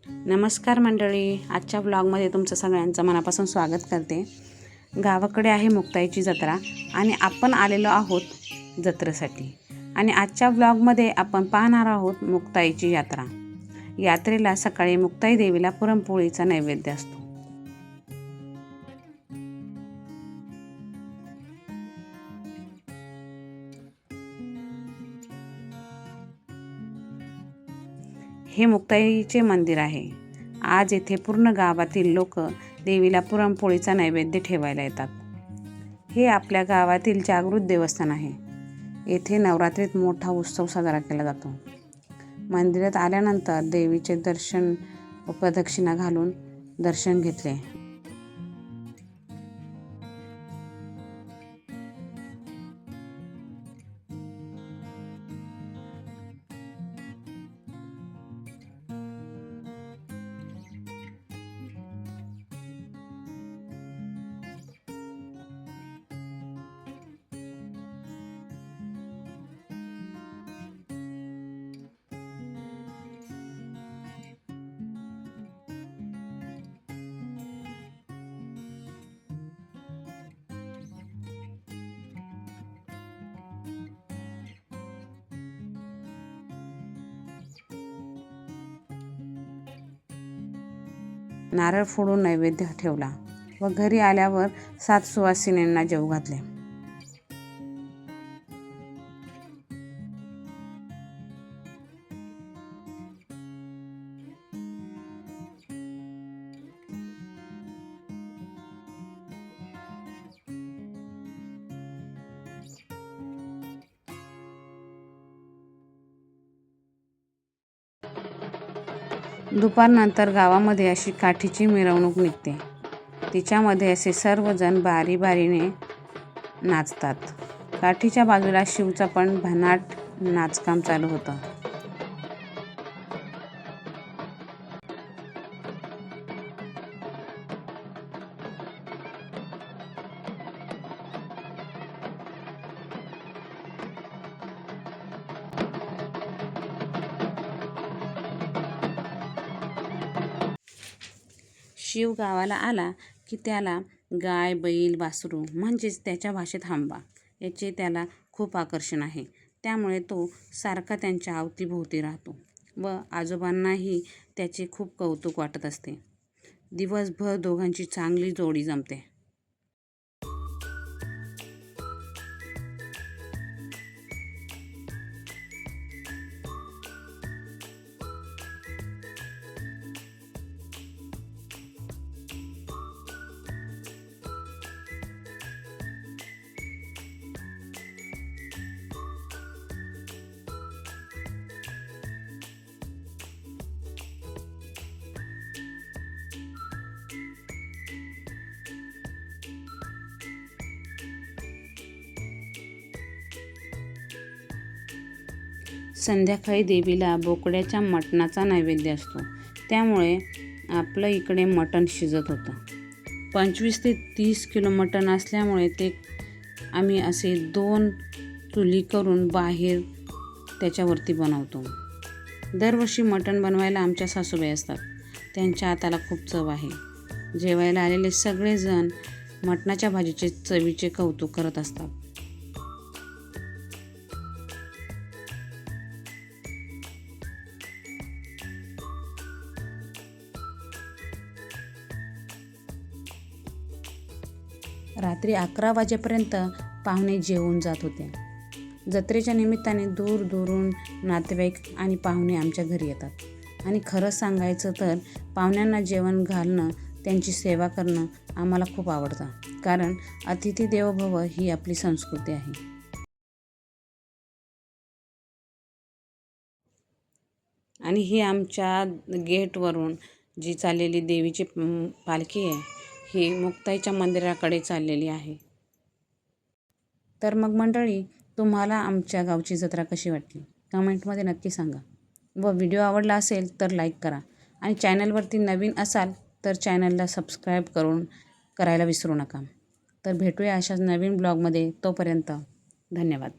नमस्कार मंडळी, आजच्या ब्लॉगमध्ये तुमचं सगळ्यांचं मनापासून स्वागत करते। गावाकडे आहे मुक्ताईची जत्रा आणि आपण आलेलो आहोत जत्रेसाठी। आणि आजच्या ब्लॉगमध्ये आपण पाहणार आहोत मुक्ताईची यात्रा। यात्रेला सकाळी मुक्ताई देवीला पुरणपोळीचा नैवेद्य असतो। हे मुक्ताईचे मंदिर आहे। आज येथे पूर्ण गावातील लोक देवीला पुरणपोळीचा नैवेद्य ठेवायला येतात। हे आपल्या गावातील जागृत देवस्थान आहे। येथे नवरात्रीत मोठा उत्सव साजरा केला जातो। मंदिरात आल्यानंतर देवीचे दर्शन व प्रदक्षिणा घालून दर्शन घेतले। नारळ फोडून नैवेद्य ठेवला व घरी आल्यावर 7 सुवासिनींना जेवू घातले। दुपारनंतर गावामध्ये अशी काठीची मिरवणूक निघते। तिच्यामध्ये असे सर्वजण बारीने नाचतात। काठीच्या बाजूला शिवचा पण भन्नाट नाचकाम चालू होतं। शिव गावाला आला की त्याला गाय, बैल, वासरू म्हणजेच त्याच्या भाषेत हंबा याचे त्याला खूप आकर्षण आहे। त्यामुळे तो सारखा त्यांच्या अवतीभोवती राहतो व आजोबांनाही त्याचे खूप कौतुक वाटत असते। दिवसभर दोघांची चांगली जोडी जमते। संध्याकाळी देवीला बोकड्याच्या मटणाचा नैवेद्य असतो। त्यामुळे आपलं इकडे मटण शिजत होतं। 25 ते 30 किलो मटण असल्यामुळे ते आम्ही असे 2 चुली करून बाहेर त्याच्यावरती बनवतो। दरवर्षी मटण बनवायला आमच्या सासूबाई असतात। त्यांच्या हाताला खूप चव आहे। जेवायला आलेले सगळेजण मटणाच्या भाजीचे चवीचे कौतुक करत असतात। रात्री 11 वाजेपर्यंत पाहुणे जेवून जात होते। जत्रेच्या निमित्ताने दूरदूरून नातेवाईक आणि पाहुणे आमच्या घरी येतात। आणि खरं सांगायचं तर पाहुण्यांना जेवण घालणं, त्यांची सेवा करणं आम्हाला खूप आवडतं। कारण अतिथी देवो भव ही आपली संस्कृती आहे। आणि ही आमच्या गेटवरून जी चाललेली देवीची पालखी आहे ही मुक्ताईच्या मंदिराकडे चाललेली आहे। तर मग मंडळी, तुम्हाला आमच्या गावची जत्रा कशी वाटली कमेंटमध्ये नक्की सांगा। व व्हिडिओ आवडला असेल तर लाईक करा आणि चॅनलवरती नवीन असाल तर चॅनलला सबस्क्राईब करायला विसरू नका। तर भेटूया अशाच नवीन ब्लॉगमध्ये। तोपर्यंत धन्यवाद।